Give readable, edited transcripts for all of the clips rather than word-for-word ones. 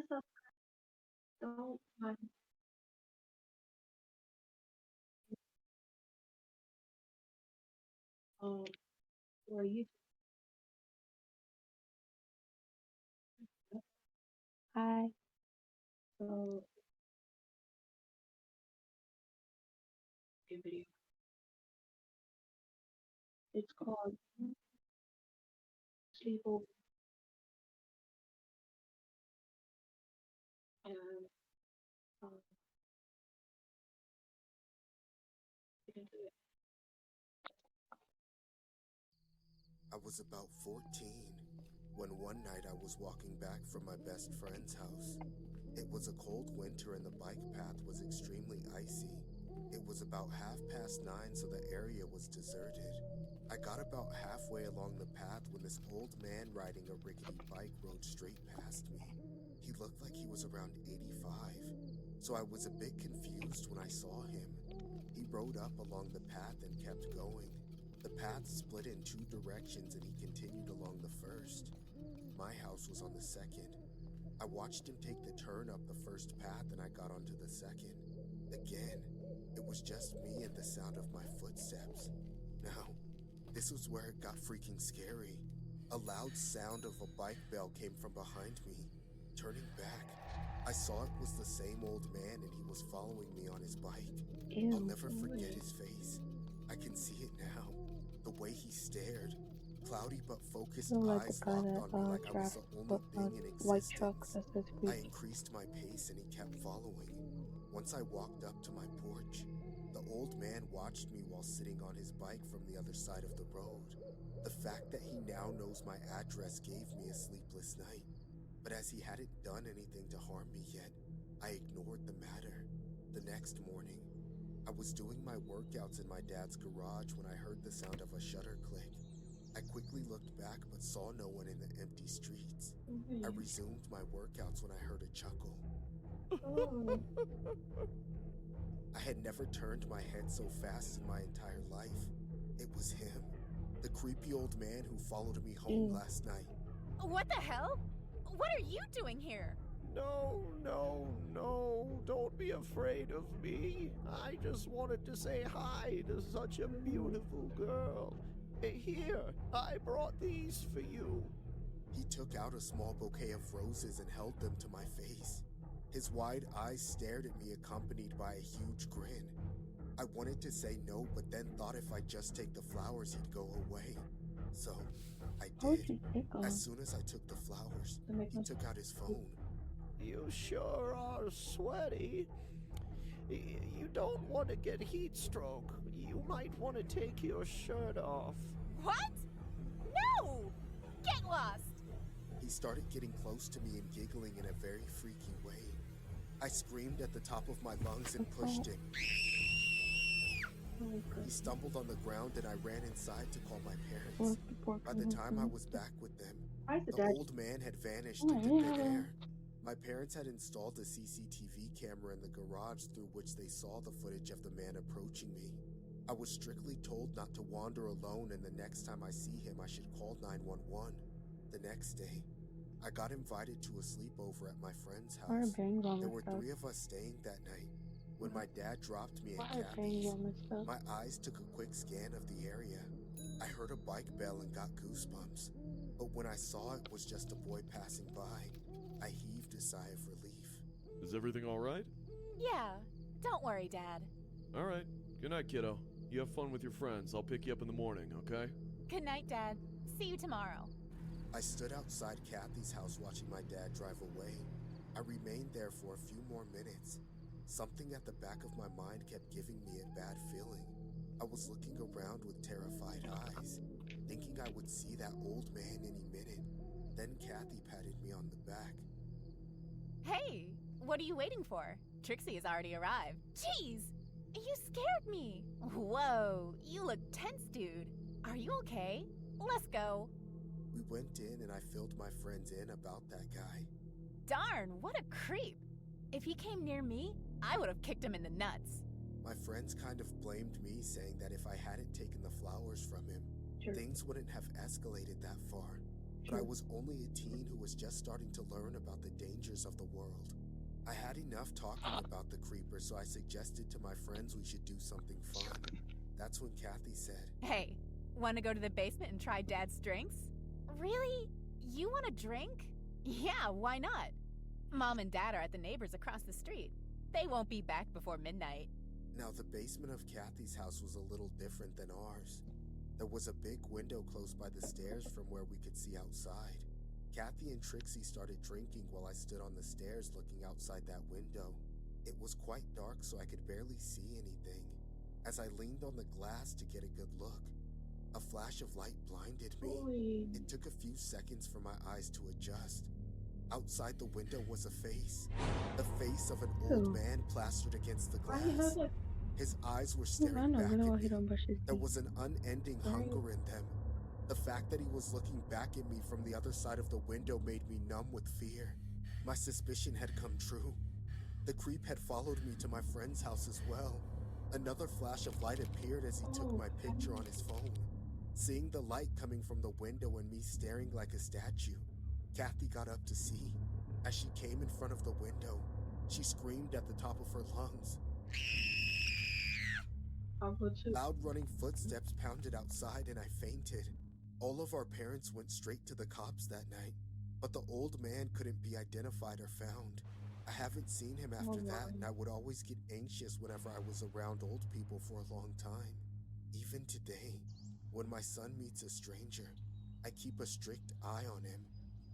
so don't mind. Um, where you hi. So the video. It's called Sleepover, and um, get into it. I was about 14 when one night I was walking back from my best friend's house. It was a cold winter and the bike path was extremely icy. It was about 9:30, so the area was deserted. I got about halfway along the path when this old man riding a rickety bike rode straight past me. He looked like he was around 85, so I was a bit confused when I saw him. He rode up along the path and kept going. The path split in two directions and he continued along the first. My house was on the second. I watched him take the turn up the first path and I got onto the second. Again, it was just me and the sound of my footsteps. Now, this was where it got freaking scary. A loud sound of a bike bell came from behind me. Turning back, I saw it was the same old man and he was following me on his bike. I'll Ew, never forget his face. I can see it now. The way he stared. Cloudy but focused feel like the eyes guy locked that on me like I was drives the the only thing in white truck existence. that says I creepy. increased my pace and he kept following. Once I walked up to my porch, the old man watched me while sitting on his bike from the other side of the road. The fact that he now knows my address gave me a sleepless night. But as he hadn't done anything to harm me yet, I ignored the matter. The next morning, I was doing my workouts in my dad's garage when I heard the sound of a shutter click. I quickly looked back but saw no one in the empty streets. I resumed my workouts when I heard a chuckle. Oh, I had never turned my head so fast in my entire life. it was him, the creepy old man who followed me home ew. last night. What the hell? What are you doing here? No, no, no, don't be afraid of me. I just wanted to say hi to such a beautiful girl. Here, I brought these for you. He took out a small bouquet of roses and held them to my face. His wide eyes stared at me, accompanied by a huge grin. I wanted to say no, but then thought if I just take the flowers, he'd go away. So, I How would did. you take them? As soon as I took the flowers, To make he them took out his phone. You sure are sweaty. You don't want to get heat stroke. You might want to take your shirt off. What? No! Get lost! He started getting close to me and giggling in a very freaky way. I screamed at the top of my lungs and pushed him. He stumbled on the ground and I ran inside to call my parents. By the time I was back with them, the old man had vanished into thin air. My parents had installed a CCTV camera in the garage through which they saw the footage of the man approaching me. I was strictly told not to wander alone, and the next time I see him, I should call 911. The next day, I got invited to a sleepover at my friend's house. There were 3 of us staying that night. When my dad dropped me at Kathy's, my eyes took a quick scan of the area. I heard a bike bell and got goosebumps. But when I saw it was just a boy passing by, I heaved a sigh of relief. Is everything all right? Yeah, don't worry, Dad. All right. Good night, kiddo. You have fun with your friends. I'll pick you up in the morning, okay? Good night, Dad. See you tomorrow. I stood outside Kathy's house watching my dad drive away. I remained there for a few more minutes. Something at the back of my mind kept giving me a bad feeling. I was looking around with terrified eyes, thinking I would see that old man any minute. Then Kathy patted me on the back. Hey, what are you waiting for? Trixie has already arrived. Jeez, you scared me. Whoa, you look tense, dude. Are you okay? Let's go. We went in and I filled my friends in about that guy. Darn, what a creep. If he came near me, I would have kicked him in the nuts. My friends kind of blamed me, saying that if I hadn't taken the flowers from him, things wouldn't have escalated that far. but I was only a teen who was just starting to learn about the dangers of the world. I had enough talking about the creeper, so I suggested to my friends we should do something fun. That's when Kathy said, Hey, want to go to the basement and try Dad's drinks? Really? You want a drink? Yeah, why not? Mom and Dad are at the neighbors across the street. They won't be back before midnight. Now, the basement of Kathy's house was a little different than ours. There was a big window close by the stairs from where we could see outside. Kathy and Trixie started drinking while I stood on the stairs looking outside that window. It was quite dark, so I could barely see anything. As I leaned on the glass to get a good look, a flash of light blinded me. Holy. It took a few seconds for my eyes to adjust. Outside the window was a face. The face of an old Ew. man plastered against the Why he have glass. like His eyes were I staring know, back but at he me. don't brush his There teeth. was an unending Right. hunger in them. The fact that he was looking back at me from the other side of the window made me numb with fear. My suspicion had come true. The creep had followed me to my friend's house as well. Another flash of light appeared as he took Oh, my picture on his phone. Seeing the light coming from the window and me staring like a statue, Kathy got up to see. As she came in front of the window, she screamed at the top of her lungs. I would too. Loud running footsteps pounded outside and I fainted. All of our parents went straight to the cops that night, but the old man couldn't be identified or found. I haven't seen him after that, and I would always get anxious whenever I was around old people for a long time. Even today, when my son meets a stranger, I keep a strict eye on him.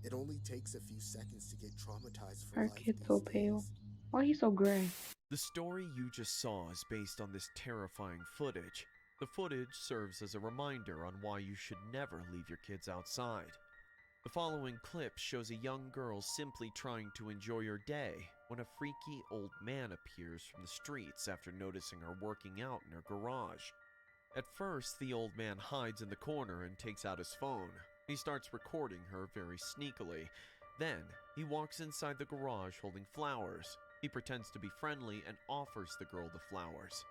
It only takes a few seconds to get traumatized for Our life kid's these so pale. days. Why he so gray? The story you just saw is based on this terrifying footage. The footage serves as a reminder on why you should never leave your kids outside. The following clip shows a young girl simply trying to enjoy her day when a freaky old man appears from the streets after noticing her working out in her garage. At first, the old man hides in the corner and takes out his phone. He starts recording her very sneakily. Then, he walks inside the garage holding flowers. He pretends to be friendly and offers the girl the flowers.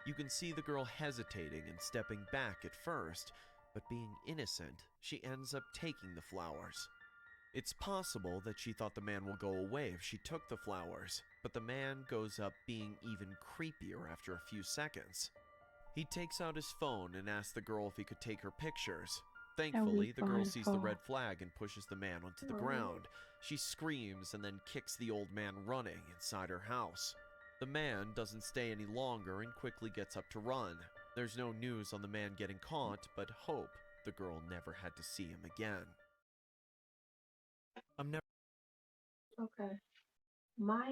You can see the girl hesitating and stepping back at first, but being innocent, she ends up taking the flowers. It's possible that she thought the man will go away if she took the flowers, but the man goes up being even creepier after a few seconds. He takes out his phone and asks the girl if he could take her pictures. Thankfully, the girl sees the red flag and pushes the man onto the ground. She screams and then kicks the old man running inside her house. The man doesn't stay any longer and quickly gets up to run. There's no news on the man getting caught, but hope the girl never had to see him again. I'm never Okay. My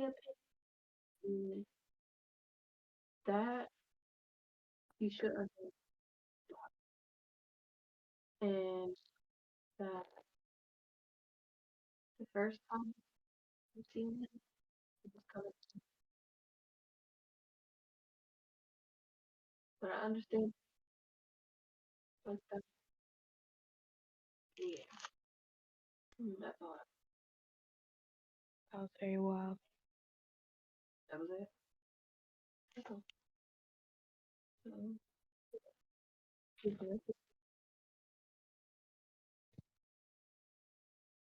opinion is that you should have and that the first time you seen it, it was kind of, but I understand like that. Yeah. That's all. That was very wild. That was it. That's all. Keep it.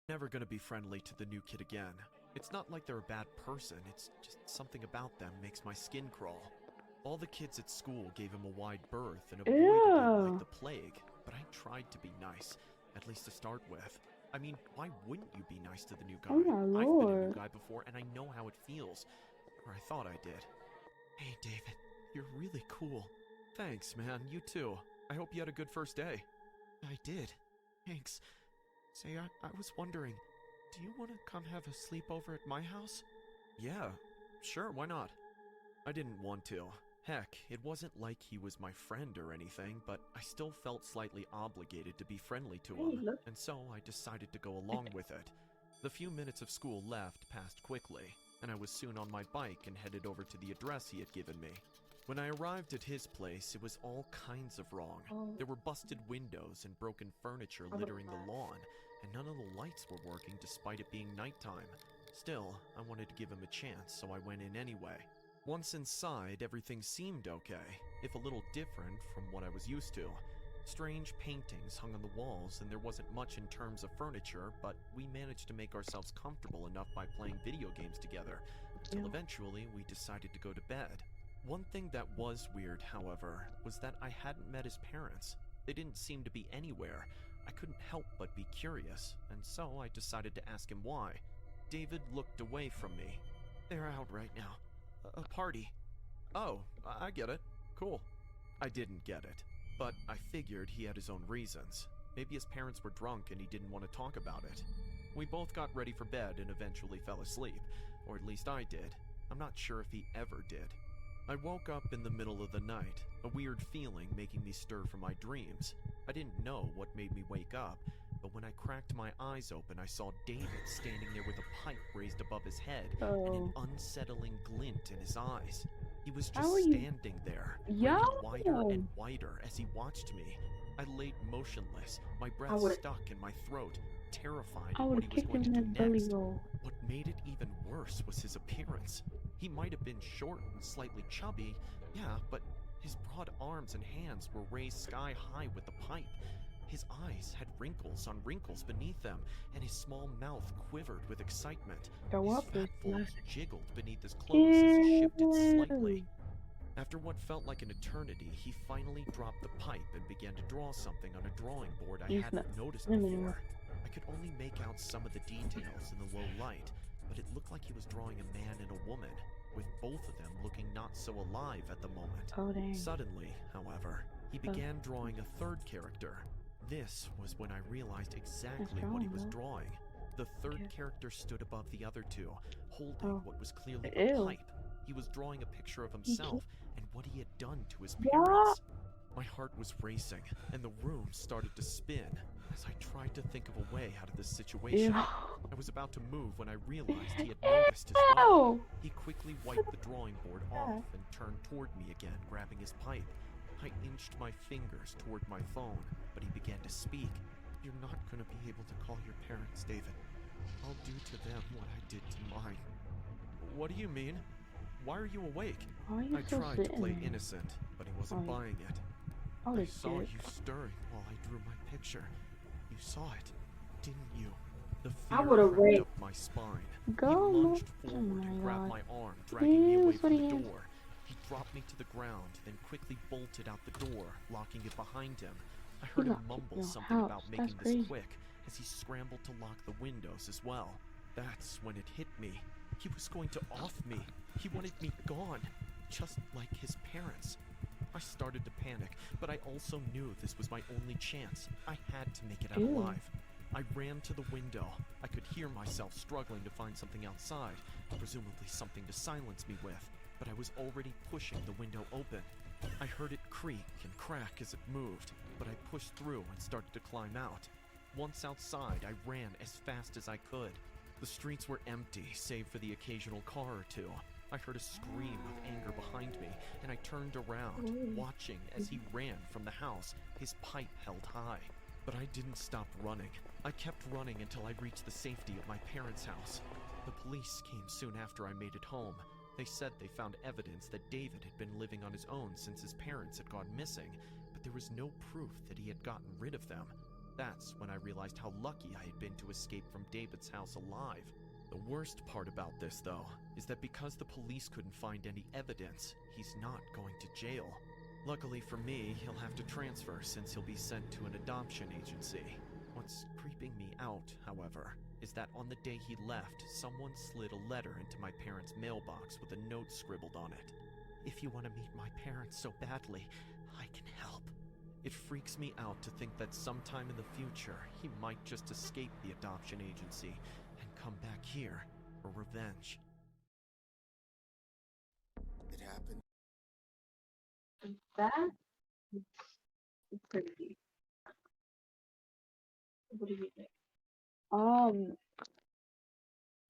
never gonna be friendly to the new kid again. It's not like they're a bad person, it's just something about them makes my skin crawl. All the kids at school gave him a wide berth and avoided him like Ew. the plague, but I tried to be nice, at least to start with. I mean, why wouldn't you be nice to the new guy? Oh my I've been a new lord. guy before and I know how it feels. Or I thought I did. Hey David, you're really cool. Thanks, man, you too. I hope you had a good first day. I did. Thanks. Say, I was wondering, do you want to come have a sleepover at my house? Yeah, sure, why not? I didn't want to. Heck, it wasn't like he was my friend or anything, but I still felt slightly obligated to be friendly to Hey, him, look. and so I decided to go along with it. The few minutes of school left passed quickly, and I was soon on my bike and headed over to the address he had given me. When I arrived at his place, it was all kinds of wrong. Oh, There were busted windows and broken furniture I littering would've the lawn, and none of the lights were working despite it being nighttime. Still, I wanted to give him a chance, so I went in anyway. Once inside, everything seemed okay, if a little different from what I was used to. Strange paintings hung on the walls, and there wasn't much in terms of furniture, but we managed to make ourselves comfortable enough by playing video games together, until eventually we decided to go to bed. One thing that was weird, however, was that I hadn't met his parents. They didn't seem to be anywhere. I couldn't help but be curious, and so I decided to ask him why. David looked away from me. "They're out right now. A party." "Oh, I get it. Cool." I didn't get it, but I figured he had his own reasons. Maybe his parents were drunk and he didn't want to talk about it. We both got ready for bed and eventually fell asleep, or at least I did. I'm not sure if he ever did. I woke up in the middle of the night, a weird feeling making me stir from my dreams. I didn't know what made me wake up, but when I cracked my eyes open, I saw David standing there with a pipe raised above his head and an unsettling glint in his eyes. He was just standing there, grinning wider and wider as he watched me. I laid motionless, my breath stuck in my throat, terrified at what he was going to do next. What made it even worse was his appearance. He might have been short and slightly chubby, yeah, but his broad arms and hands were raised sky high with the pipe. His eyes had wrinkles on wrinkles beneath them, and his small mouth quivered with excitement. His fat folds jiggled beneath his clothes as he shifted slightly. After what felt like an eternity, he finally dropped the pipe and began to draw something on a drawing board I hadn't noticed before. I could only make out some of the details in the low light, but it looked like he was drawing a man and a woman, with both of them looking not so alive at the moment. Suddenly, however, he began drawing a third character. This was when I realized exactly what he was drawing. The third character stood above the other two, holding what was clearly a pipe. He was drawing a picture of himself and what he had done to his parents. My heart was racing, and the room started to spin as I tried to think of a way out of this situation. I was about to move when I realized he had noticed as well. He quickly wiped the drawing board off and turned toward me again, grabbing his pipe. I inched my fingers toward my phone, but he began to speak. "You're not going to be able to call your parents, David. I'll do to them what I did to mine." "What do you mean? Why are you awake?" I tried to play innocent, but he wasn't buying it. "I saw you stirring while I drew my picture. You saw it, didn't you?" The fear crept up my spine. He lunged forward and grabbed my arm, dragging me away from the door. He dropped me to the ground, then quickly bolted out the door, locking it behind him. I heard him mumble something about making this quick as he scrambled to lock the windows as well. That's when it hit me. He was going to off me. He wanted me gone, just like his parents. I started to panic, but I also knew this was my only chance. I had to make it out alive. I ran to the window. I could hear myself struggling to find something outside, presumably something to silence me with, but I was already pushing the window open. I heard it creak and crack as it moved, but I pushed through and started to climb out. Once outside, I ran as fast as I could. The streets were empty, save for the occasional car or two. I heard a scream of anger behind me, and I turned around, watching as he ran from the house, his pipe held high. But I didn't stop running. I kept running until I reached the safety of my parents' house. The police came soon after I made it home. They said they found evidence that David had been living on his own since his parents had gone missing, but there was no proof that he had gotten rid of them. That's when I realized how lucky I had been to escape from David's house alive. The worst part about this, though, is that because the police couldn't find any evidence, he's not going to jail. Luckily for me, he'll have to transfer since he'll be sent to an adoption agency. What's creeping me out, however, is that on the day he left, someone slid a letter into my parents' mailbox with a note scribbled on it. "If you want to meet my parents so badly, I can help." It freaks me out to think that sometime in the future, he might just escape the adoption agency and come back here for revenge. It happened. That is pretty deep. What do you think?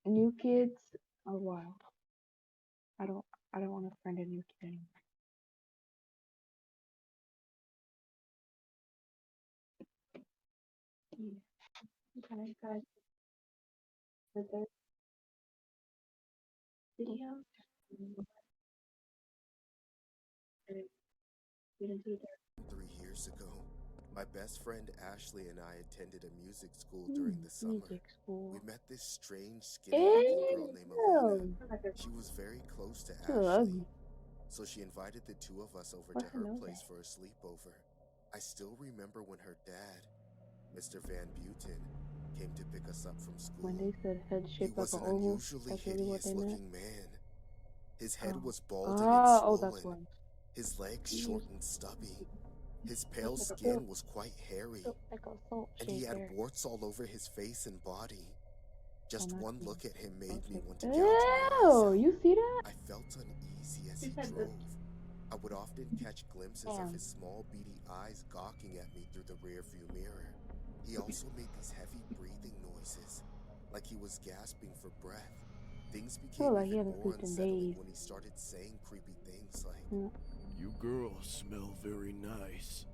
New kids are wild. I don't want to friend a new kid anymore. Yeah. Okay, guys. For this video, we're gonna get into the 3 years ago, My best friend Ashley and I attended a music school during the summer. Music school. We met this strange, skinny-looking girl named Elena. Ew. She was very close to She Ashley, ugly. so she invited the two of us over What's to her her nose place at? for a sleepover. I still remember when her dad, Mr. Van Buren, came to pick us up from school. When they said head He shaped like was an an oval, unusually that's really what they meant. hideous-looking man. His head Oh. was balding and Oh, swollen, that's one. his legs Jeez. short and stubby. His pale Like a skin salt- was quite hairy, Like a salt and he had shaker. warts all over his face and body. Just not one cute. look at him made me Okay. want to gouge my eyes Ew, out. you see that? I felt uneasy as She he said drove. I would often catch glimpses of Damn. his small, beady eyes gawking at me through the rearview mirror. He also made these heavy breathing noises, like he was gasping for breath. Things became like he even haven't more slept in unsettling days. when he started saying creepy things like, You girls smell very nice.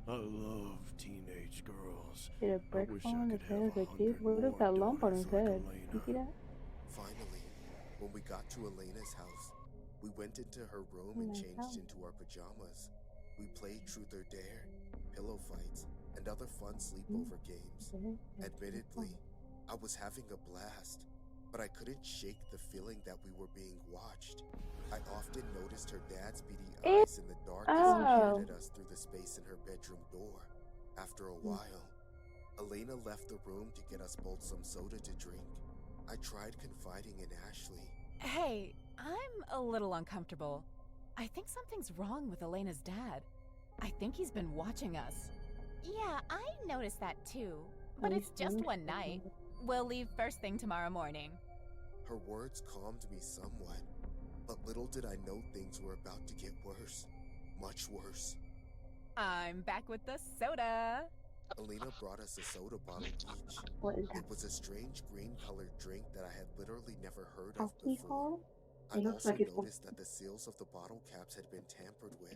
I love teenage girls. Did a I brick wish fall I on could his head have as a 100 kid? What is more that lump on daughters his like head? Elena. You see that? Finally, when we got to Elena's house, we went into her room and Nice changed house. into our pajamas. We played Truth or Dare, pillow fights, and other fun sleepover games. Admittedly, I was having a blast, but I couldn't shake the feeling that we were being watched. I often noticed her dad's beady eyes in the dark as he peered at us through the space in her bedroom door. After a while, Elena left the room to get us both some soda to drink. I tried confiding in Ashley. Hey, I'm a little uncomfortable. I think something's wrong with Elena's dad. I think he's been watching us. Yeah, I noticed that too. But it's just one night. We'll leave first thing tomorrow morning. Her words calmed me somewhat, but little did I know things were about to get worse. Much worse. I'm back with the soda. Elena brought us a soda bottle each. What is that? It was a strange green-colored drink that I had literally never heard of before. Alcohol? I It looks also like it's noticed that the seals of the bottle caps had been tampered with.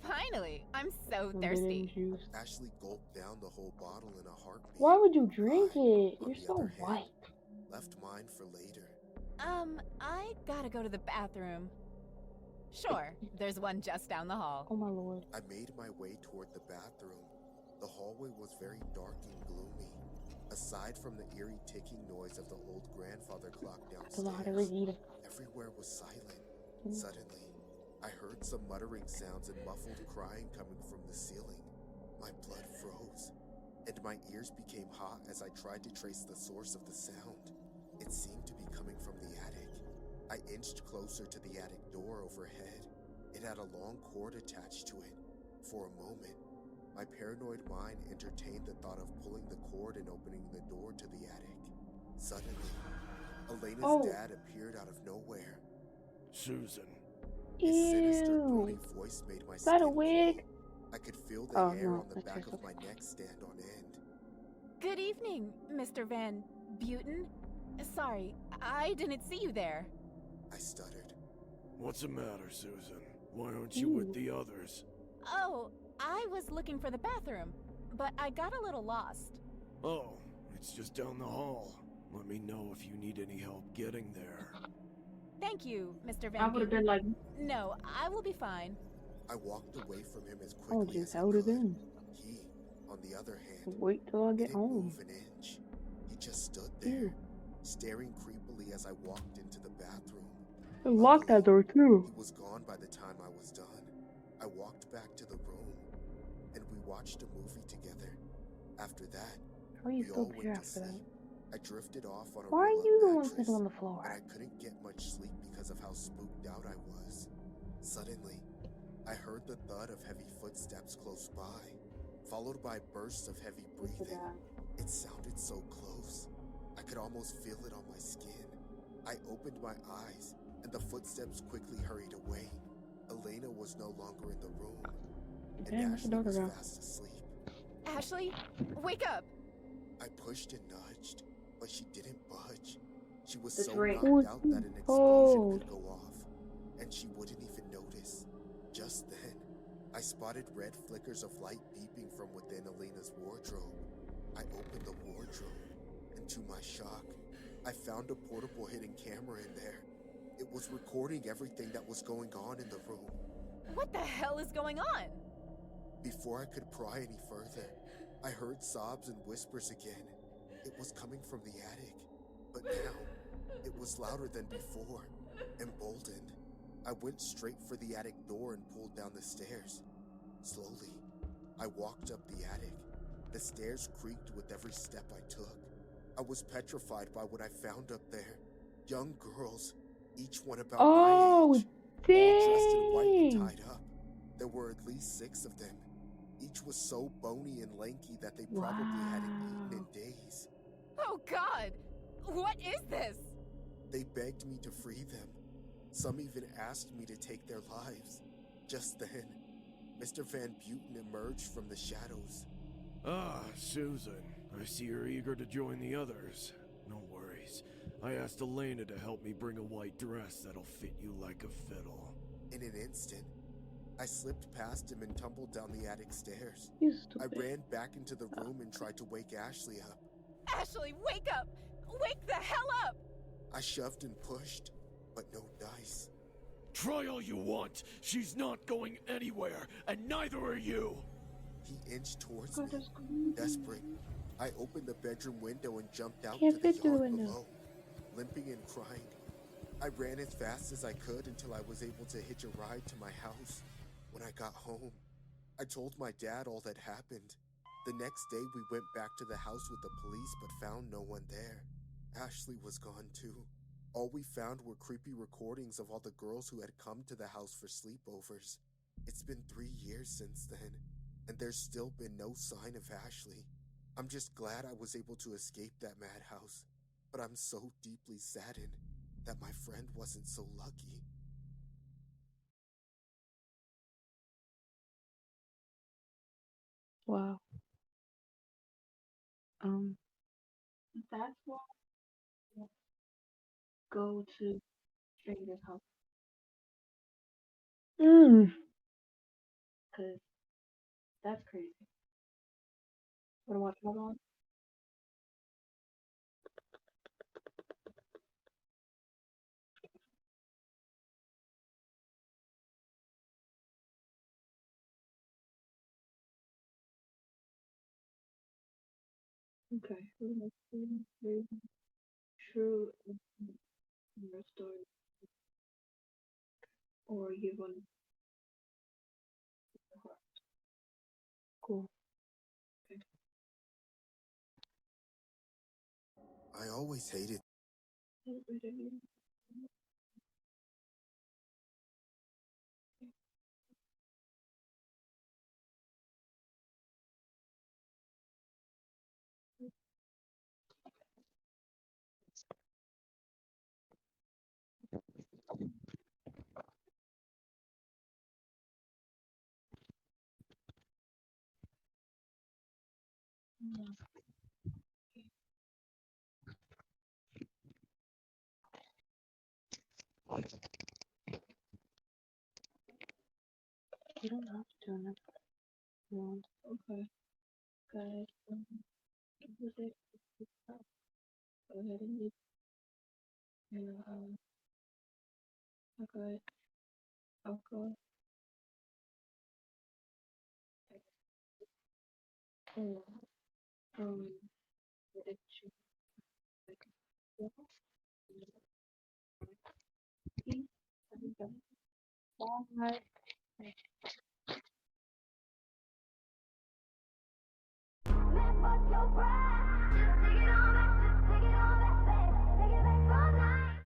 Finally, I'm so forbidden thirsty. juice. Ashley gulped down the whole bottle in a heartbeat. Why would you drink I, it? on You're the so other hand, white. left mine for later. I gotta go to the bathroom. Sure, there's one just down the hall. Oh my lord. I made my way toward the bathroom. The hallway was very dark and gloomy. Aside from the eerie ticking noise of the old grandfather clock That's a lot of downstairs, eating. everywhere was silent. Suddenly, I heard some muttering sounds and muffled crying coming from the ceiling. My blood froze, and my ears became hot as I tried to trace the source of the sound. It seemed to be coming from the attic. I inched closer to the attic door overhead. It had a long cord attached to it. For a moment, my paranoid mind entertained the thought of pulling the cord and opening the door to the attic. Suddenly, Elena's dad appeared out of nowhere. Susan. His sinister, Ew. groaning voice made my Is that a skin wig? crawl. I could feel the Oh, hair no, on the that's back just of my okay. neck stand on end. Good evening, Mr. Van Buren. Sorry, I didn't see you there. I stuttered. What's the matter, Susan? Why aren't you with the others? Oh, I was looking for the bathroom, but I got a little lost. Oh, it's just down the hall. Let me know if you need any help getting there. Thank you, Mr. Van I would have Buren. been like, No, I will be fine. I walked away from him as oh, quickly just as I held it could. in. He, on the other hand, Wait till I get didn't home. move an inch. He just stood there, staring creepily as I walked into the bathroom. Lock that door too. He was gone by the time I was done. I walked back to the room, and we watched a movie together. After that, How are you we still all here went to after that? sleep. I drifted off on a Why are roll-up you the one mattress, sitting on the but floor? I couldn't get much sleep because of how spooked out I was. Suddenly, I heard the thud of heavy footsteps close by, followed by bursts of heavy breathing. It sounded so close. I could almost feel it on my skin. I opened my eyes, and the footsteps quickly hurried away. Elena was no longer in the room, and Damn, what's the Ashley door was around? fast asleep. Ashley, wake up! I pushed and nudged, but she didn't budge. She was It's so right. knocked out that an explosion Cold. could go off, and she wouldn't even notice. Just then, I spotted red flickers of light beeping from within Elena's wardrobe. I opened the wardrobe, and to my shock, I found a portable hidden camera in there. It was recording everything that was going on in the room. What the hell is going on? Before I could pry any further, I heard sobs and whispers again. It was coming from the attic, but now it was louder than before. Emboldened, I went straight for the attic door and pulled down the stairs. Slowly, I walked up the attic. The stairs creaked with every step I took. I was petrified by what I found up there. Young girls, each one about my Oh, age, all dressed in white and dang. tied up. There were at least 6 of them. Each was so bony and lanky that they probably hadn't eaten in Wow. days. Oh God! What is this? They begged me to free them. Some even asked me to take their lives. Just then, Mr. Van Buren emerged from the shadows. Ah, Susan. I see you're eager to join the others. No worries. I asked Elena to help me bring a white dress that'll fit you like a fiddle. In an instant, I slipped past him and tumbled down the attic stairs. You I stupid. ran back into the room and tried to wake Ashley up. Ashley, wake up! Wake the hell up! I shoved and pushed, but no dice. Try all you want. She's not going anywhere, and neither are you. He inched towards God, me, that's crazy. desperate. I opened the bedroom window and jumped out Can't to the fit through the yard window. below, limping and crying. I ran as fast as I could until I was able to hitch a ride to my house. When I got home, I told my dad all that happened. The next day, we went back to the house with the police but found no one there. Ashley was gone too. All we found were creepy recordings of all the girls who had come to the house for sleepovers. It's been 3 years since then, and there's still been no sign of Ashley. I'm just glad I was able to escape that madhouse, but I'm so deeply saddened that my friend wasn't so lucky. Wow. That's why I don't go to strangers' house. Cause that's crazy. Wanna watch another one? Okay. Let's see. True your story, or you want cool. Okay. I always hated. Don't read it. You don't have to turn it on. Okay. Guys, what was it? Go ahead and leave. And, okay. Okay. Um, what did you like? Yeah. Bye. Man, fuck your pride.